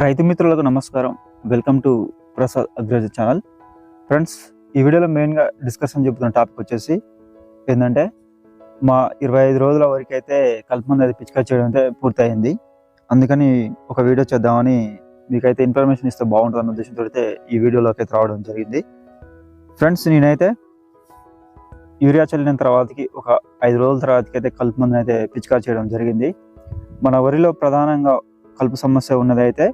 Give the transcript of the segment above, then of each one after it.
రైతు మిత్రులకు నమస్కారం. Welcome to Prasad agriculture channel. Friends, ఈ వీడియోలో మెయిన్గా డిస్కషన్ చెబుతున్న టాపిక్ వచ్చేసి ఏంటంటే మా 25 రోజుల వరకు అయితే కలుపు మందు పిచికారీ చేయడం అయితే పూర్తయింది. అందుకని ఒక వీడియో చేద్దామని మీకైతే ఇన్ఫర్మేషన్ ఇస్తే బాగుంటుంది అన్న ఉద్దేశంతో అయితే ఈ వీడియోలోకి అయితే రావడం జరిగింది. ఫ్రెండ్స్, నేనైతే యూరియా చల్లిన తర్వాతకి ఒక 5 రోజుల తర్వాతకి అయితే కలుపు మందుని అయితే పిచికారీ చేయడం జరిగింది. మన వరిలో ప్రధానంగా కలుపు సమస్య ఉన్నది అయితే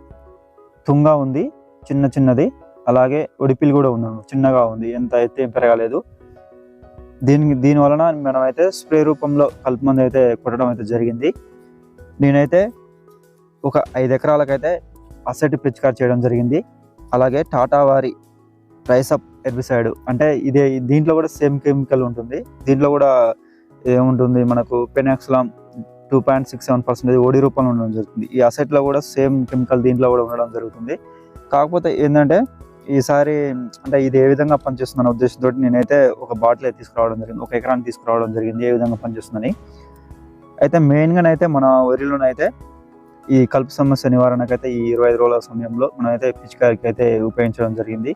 తుంగ ఉంది, చిన్నది, అలాగే ఒడిపిల్ కూడా ఉన్నాను, చిన్నగా ఉంది, ఎంత అయితే ఏం పెరగలేదు. దీని వలన మనమైతే స్ప్రే రూపంలో కలుపు మందు అయితే కొట్టడం అయితే జరిగింది. నేనైతే ఒక 5 ఎకరాలకైతే అసెట్ పిచికారీ చేయడం జరిగింది. అలాగే టాటా వారి రైసప్ హెర్బిసైడ్, అంటే దీంట్లో కూడా సేమ్ కెమికల్ ఉంటుంది. దీంట్లో కూడా ఏముంటుంది, మనకు పెనాక్సిలామ్ 2.67% ఓడి రూపంలో ఉండడం జరుగుతుంది. ఈ అసెట్లో కూడా సేమ్ కెమికల్ దీంట్లో కూడా ఉండడం జరుగుతుంది. కాకపోతే ఏంటంటే ఈసారి అంటే ఇది ఏ విధంగా పనిచేస్తుందన్న ఉద్దేశంతో నేనైతే ఒక బాటిల్ అయితే తీసుకురావడం జరిగింది, ఒక ఎకరానికి తీసుకురావడం జరిగింది ఏ విధంగా పనిచేస్తుందని. అయితే మెయిన్గానైతే మన వరిలోనైతే ఈ కలుపు సమస్య నివారణకైతే ఈ 25 రోజుల సమయంలో మనమైతే పిచికారికి అయితే ఉపయోగించడం జరిగింది.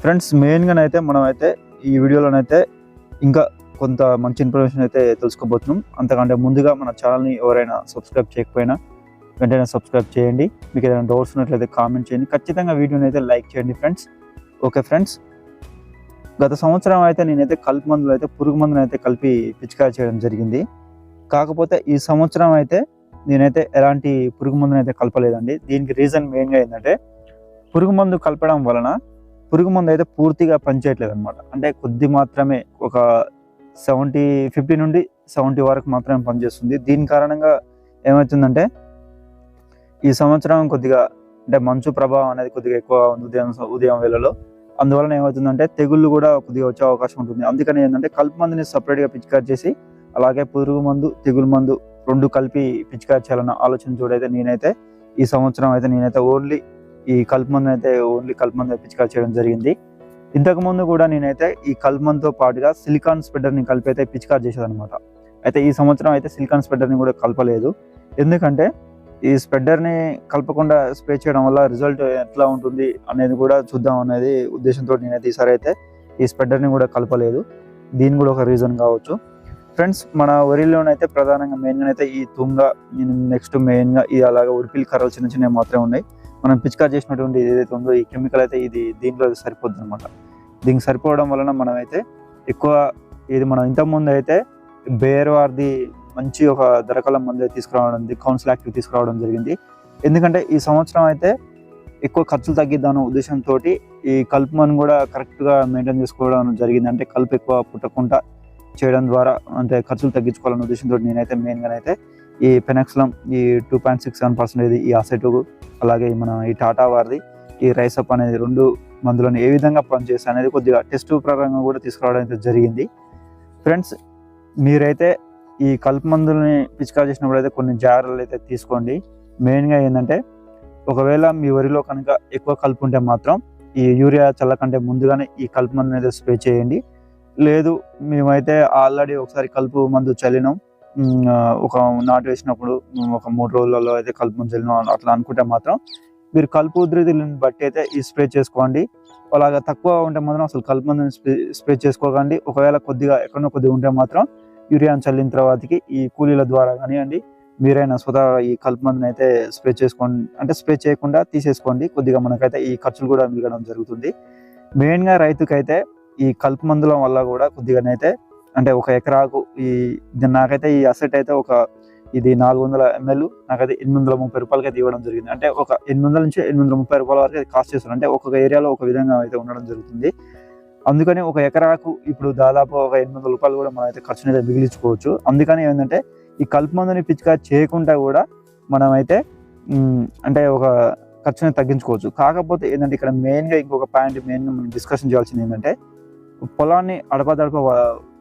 ఫ్రెండ్స్, మెయిన్గానైతే మనమైతే ఈ వీడియోలోనైతే ఇంకా కొంత మంచి ఇన్ఫర్మేషన్ అయితే తెలుసుకోబోతున్నాం. అంతకంటే ముందుగా మన ఛానల్ని ఎవరైనా సబ్స్క్రైబ్ చేయకపోయినా వెంటనే సబ్స్క్రైబ్ చేయండి. మీకు ఏదైనా డౌట్స్ ఉన్నట్లయితే కామెంట్ చేయండి. ఖచ్చితంగా వీడియోని అయితే లైక్ చేయండి ఫ్రెండ్స్. ఓకే ఫ్రెండ్స్, గత సంవత్సరం అయితే నేనైతే కలుపు మందులు అయితే పురుగు మందులు అయితే కలిపి పిచికారీ చేయడం జరిగింది. కాకపోతే ఈ సంవత్సరం అయితే నేనైతే ఎలాంటి పురుగు మందుని అయితే కలపలేదండి. దీనికి రీజన్ మెయిన్గా ఏంటంటే పురుగు మందు కలపడం వలన పురుగు మందు అయితే పూర్తిగా పనిచేయట్లేదు అనమాట. అంటే కొద్ది మాత్రమే, ఒక 50 నుండి 70 వరకు మాత్రమే పనిచేస్తుంది. దీని కారణంగా ఏమవుతుందంటే ఈ సంవత్సరం కొద్దిగా అంటే మంచు ప్రభావం అనేది కొద్దిగా ఎక్కువ ఉంది ఉదయం వేళలో. అందువలన ఏమవుతుందంటే తెగుళ్ళు కూడా కొద్దిగా వచ్చే అవకాశం ఉంటుంది. అందుకని ఏంటంటే కలుపు మందుని సపరేట్గా పిచికారీ చేసి అలాగే పురుగు మందు తెగులు మందు 2 కలిపి పిచికారీ చేయాలన్న ఆలోచన చూడైతే నేనైతే ఈ సంవత్సరం అయితే నేనైతే ఓన్లీ కలుపు మందు పిచికారీ చేయడం జరిగింది. ఇంతకుముందు కూడా నేనైతే ఈ కలుపు మందుతో పాటుగా సిలికాన్ స్ప్రెడర్ని కలిపి అయితే పిచికారీ చేసేదనమాట. అయితే ఈ సంవత్సరం అయితే సిలికాన్ స్ప్రెడర్ని కూడా కలపలేదు. ఎందుకంటే ఈ స్ప్రెడర్ని కలపకుండా స్ప్రే చేయడం వల్ల రిజల్ట్ ఎట్లా ఉంటుంది అనేది కూడా చూద్దాం అనేది ఉద్దేశంతో నేనైతే ఈసారి అయితే ఈ స్ప్రెడర్ని కూడా కలపలేదు. దీని కూడా ఒక రీజన్ కావచ్చు. ఫ్రెండ్స్, మన వరిలోనైతే ప్రధానంగా మెయిన్గా ఈ తుంగ, నెక్స్ట్ మెయిన్గా ఈ అలాగే ఉడిపిల్ కర్రలు చిన్నవి మాత్రమే ఉన్నాయి. మనం పిచికారీ చేసినటువంటి ఏదైతే ఉందో ఈ కెమికల్ అయితే దీంట్లో సరిపోద్ది అనమాట. దీనికి సరిపోవడం వలన మనమైతే ఎక్కువ మనం ఇంతకుముందు అయితే బేర్ వారిది మంచి ఒక ధరకల మందు తీసుకురావడం, కౌన్సిల్ యాక్టివ్ తీసుకురావడం జరిగింది. ఎందుకంటే ఈ సంవత్సరం అయితే ఎక్కువ ఖర్చులు తగ్గిద్దామన్న ఉద్దేశంతో ఈ కలుపు మందు కూడా కరెక్ట్గా మెయింటైన్ చేసుకోవడం జరిగింది. అంటే కలుపు ఎక్కువ పుట్టకుండా చేయడం ద్వారా అంటే ఖర్చులు తగ్గించుకోవాలన్న ఉద్దేశంతో నేనైతే మెయిన్గానైతే ఈ పెనాక్సిలామ్ 2.67% ఈ అసెట్, అలాగే మన ఈ టాటా వారిది ఈ రైసప్ అనేది 2 మందులను ఏ విధంగా పనిచేస్తాయి అనేది కొద్దిగా టెస్ట్ ప్రకారంగా కూడా తీసుకురావడం అయితే జరిగింది. ఫ్రెండ్స్, మీరైతే ఈ కలుపు మందులని పిచికారీ చేసినప్పుడు అయితే కొన్ని జాగ్రత్తలు అయితే తీసుకోండి. మెయిన్గా ఏంటంటే ఒకవేళ మీ వరిలో కనుక ఎక్కువ కలుపు ఉంటే మాత్రం ఈ యూరియా చల్లకంటే ముందుగానే ఈ కలుపు మందుని అయితే స్ప్రే చేయండి. లేదు, మేమైతే ఆల్రెడీ ఒకసారి కలుపు మందు చల్లినాం, ఒక నాటు వేసినప్పుడు ఒక 3 రోజులలో అయితే కలుపు మందు చల్లినాం అట్లా అనుకుంటే మాత్రం మీరు కలుపు ఉధృతిని బట్టి అయితే ఈ స్ప్రే చేసుకోండి. అలాగా తక్కువ ఉంటే మాత్రం అసలు కలుపు మందుని స్ప్రే చేసుకోకండి. ఒకవేళ ఎక్కడో కొద్దిగా ఉంటే మాత్రం యూరియాని చల్లిన తర్వాతకి ఈ కూలీల ద్వారా కానివ్వండి మీరైనా స్వతహా ఈ కలుపు మందుని అయితే స్ప్రే చేసుకోండి. అంటే స్ప్రే చేయకుండా తీసేసుకోండి. కొద్దిగా మనకైతే ఈ ఖర్చులు కూడా మిగలడం జరుగుతుంది. మెయిన్గా రైతుకైతే ఈ కలుపు మందుల వల్ల కూడా కొద్దిగానైతే అంటే ఒక ఎకరాకు నాకైతే ఈ అసెట్ అయితే ఇది 400 ml నాకైతే 830 రూపాయలకి అయితే ఇవ్వడం జరిగింది. అంటే ఒక 800 నుంచి 830 రూపాయల వరకు అయితే కాస్ట్ చేస్తారు. అంటే ఒక్కొక్క ఏరియాలో ఒక విధంగా అయితే ఉండడం జరుగుతుంది. అందుకని ఒక ఎకరాకు ఇప్పుడు దాదాపు ఒక 800 రూపాయలు కూడా మనం అయితే ఖర్చుని అయితే మిగిలించుకోవచ్చు. అందుకని ఏంటంటే ఈ కలుపు మందుని పిచికారీ చేయకుండా కూడా మనమైతే అంటే ఒక ఖర్చుని తగ్గించుకోవచ్చు. కాకపోతే ఏంటంటే ఇక్కడ మెయిన్గా ఇంకొక పాయింట్ మెయిన్గా మనం డిస్కషన్ చేయాల్సింది ఏంటంటే పొలాన్ని అడపదడప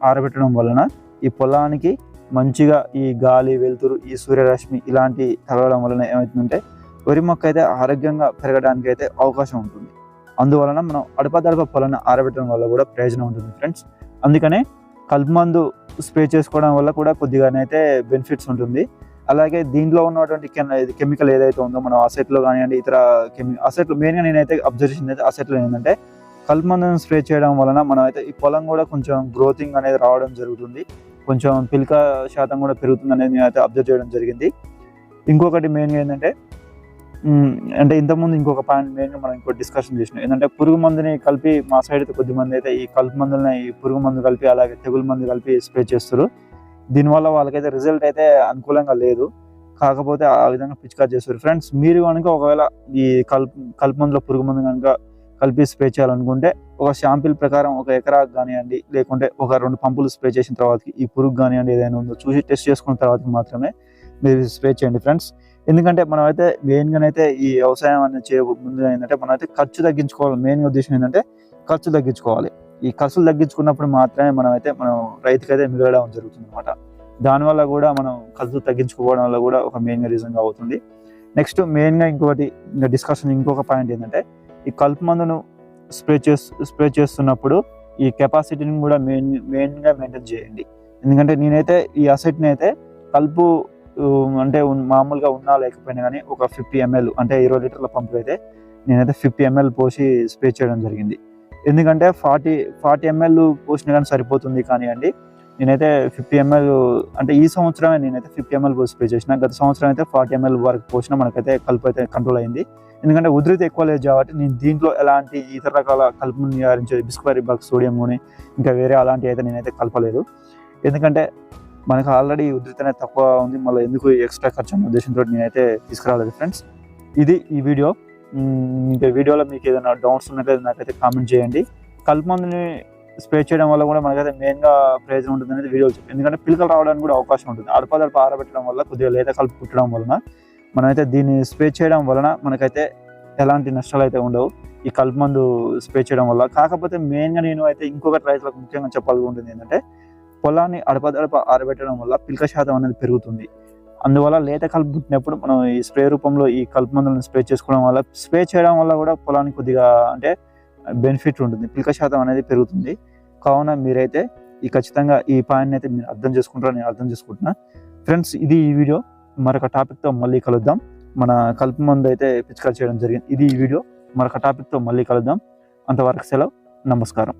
ఆరబెట్టడం వలన ఈ పొలానికి మంచిగా ఈ గాలి, వెలుతురు, ఈ సూర్యరశ్మి ఇలాంటి తగలడం వలన ఏమవుతుందంటే వరి మొక్క అయితే ఆరోగ్యంగా పెరగడానికి అయితే అవకాశం ఉంటుంది. అందువలన మనం అడపదడప పొలాన్ని ఆరబెట్టడం వల్ల కూడా ప్రయోజనం ఉంటుంది ఫ్రెండ్స్. అందుకనే కలుపు మందు స్ప్రే చేసుకోవడం వల్ల కూడా కొద్దిగానైతే బెనిఫిట్స్ ఉంటుంది. అలాగే దీంట్లో ఉన్నటువంటి కెమికల్ ఏదైతే ఉందో మనం అసెట్లో కానివ్వండి ఇతర అసెట్లు మెయిన్గా నేనైతే అబ్జర్వ్ చేసింది అయితే అసెట్లో ఏంటంటే కలుపు మందులను స్ప్రే చేయడం వలన మనం అయితే ఈ పొలం కూడా కొంచెం గ్రోతింగ్ అనేది రావడం జరుగుతుంది, కొంచెం పిల్క శాతం కూడా పెరుగుతుంది అనేది నేనైతే అబ్జర్వ్ చేయడం జరిగింది. ఇంకొకటి మెయిన్గా ఏంటంటే అంటే ఇంతకుముందు ఇంకొక పాయింట్ మెయిన్గా మనం ఇంకో డిస్కషన్ చేసినాం ఏంటంటే పురుగు మందుని కలిపి మా సైడ్ అయితే కొద్దిమంది అయితే ఈ కలుపు మందులని ఈ పురుగు మందు కలిపి అలాగే తెగులు మందు కలిపి స్ప్రే చేస్తారు. దీనివల్ల వాళ్ళకైతే రిజల్ట్ అయితే అనుకూలంగా లేదు, కాకపోతే ఆ విధంగా పిచికారి చేస్తారు. ఫ్రెండ్స్ మీరు కనుక ఒకవేళ ఈ కలుపు మందులో పురుగు మందు కనుక కలిపి స్ప్రే చేయాలనుకుంటే ఒక శాంపిల్ ప్రకారం ఒక ఎకరాకు కానివ్వండి లేకుంటే ఒక 2 పంపులు స్ప్రే చేసిన తర్వాత ఈ పురుగు కానివ్వండి ఏదైనా ఉందో చూసి టెస్ట్ చేసుకున్న తర్వాత మాత్రమే మీరు స్ప్రే చేయండి ఫ్రెండ్స్. ఎందుకంటే మనమైతే మెయిన్గానైతే ఈ వ్యవసాయం అనేది చేయ ముందు ఏంటంటే మనమైతే ఖర్చు తగ్గించుకోవాలి. మెయిన్ ఉద్దేశం ఏంటంటే ఖర్చు తగ్గించుకోవాలి. ఈ ఖర్చులు తగ్గించుకున్నప్పుడు మాత్రమే మనం రైతుకైతే మిగలడం జరుగుతుంది అనమాట. దానివల్ల కూడా మనం ఖర్చు తగ్గించుకోవడం వల్ల కూడా ఒక మెయిన్గా రీజన్గా అవుతుంది. నెక్స్ట్ మెయిన్గా ఇంకొక పాయింట్ ఏంటంటే ఈ కలుపు మందును స్ప్రే చేస్తున్నప్పుడు ఈ కెపాసిటీని కూడా మెయిన్గా మెయింటైన్ చేయండి. ఎందుకంటే నేనైతే ఈ అసెట్ని అయితే కలుపు అంటే మామూలుగా ఉన్నా లేకపోయినా కానీ ఒక 50 ml అంటే 20 లీటర్ల పంపు అయితే నేనైతే 50 ml పోసి స్ప్రే చేయడం జరిగింది. ఎందుకంటే 40 ml పోసినా కానీ సరిపోతుంది కానివ్వండి, నేనైతే 50 ml అంటే ఈ సంవత్సరమే నేనైతే 50 ml పోసి స్ప్రే చేసిన. గత సంవత్సరం అయితే 40 ml వరకు పోసినా మనకైతే కలుపు అయితే కంట్రోల్ అయింది. ఎందుకంటే ఉధృతి ఎక్కువ లేదు కాబట్టి నేను దీంట్లో ఎలాంటి ఇతర రకాల కలుపును నివారించే బిస్క్వరీ బగ్ సోడియం కానీ ఇంకా వేరే అలాంటివి అయితే నేనైతే కలపలేదు. ఎందుకంటే మనకు ఆల్రెడీ ఉధృతి అనేది తక్కువ ఉంది, మళ్ళీ ఎందుకు ఎక్స్ట్రా ఖర్చు అనే ఉద్దేశంతో నేనైతే తీసుకురాలేదు ఫ్రెండ్స్. ఇది ఈ వీడియో. ఇంకా వీడియోలో మీకు ఏదైనా డౌట్స్ ఉన్నట్లయితే నాకైతే కామెంట్ చేయండి. కలుపు మందుని స్ప్రే చేయడం వల్ల కూడా మనకైతే మెయిన్గా ప్రయోజనం ఉంటుంది అనేది వీడియోలు చెప్పి, ఎందుకంటే పిలకలు రావడానికి కూడా అవకాశం ఉంటుంది. అడపదడప ఆరబెట్టడం వల్ల కొద్దిగా లేత కలుపు పుట్టడం వలన మనమైతే దీన్ని స్ప్రే చేయడం వలన మనకైతే ఎలాంటి నష్టాలు అయితే ఉండవు ఈ కలుపు మందు స్ప్రే చేయడం వల్ల. కాకపోతే మెయిన్గా నేను అయితే ఇంకొకటి రైతులకు ముఖ్యంగా చెప్పాలనుకుంటుంది ఏంటంటే పొలాన్ని అడపదడప ఆరబెట్టడం వల్ల పిల్క శాతం అనేది పెరుగుతుంది. అందువల్ల లేత కలుపు పుట్టినప్పుడు మనం ఈ స్ప్రే రూపంలో ఈ కలుపు మందులను స్ప్రే చేయడం వల్ల కూడా పొలానికి కొద్దిగా అంటే బెనిఫిట్ ఉంటుంది, పిల్క శాతం అనేది పెరుగుతుంది. కావున మీరైతే ఖచ్చితంగా ఈ పాయింట్ని అయితే మీరు అర్థం చేసుకుంటారని నేను అర్థం చేసుకుంటున్నా ఫ్రెండ్స్. ఇది ఈ వీడియో. మరొక టాపిక్తో మళ్ళీ కలుద్దాం. మన కలుపు మందు అయితే పిచికారి చేయడం జరిగింది. ఇది ఈ వీడియో. మరొక టాపిక్తో మళ్ళీ కలుద్దాం. అంతవరకు సెలవు. నమస్కారం.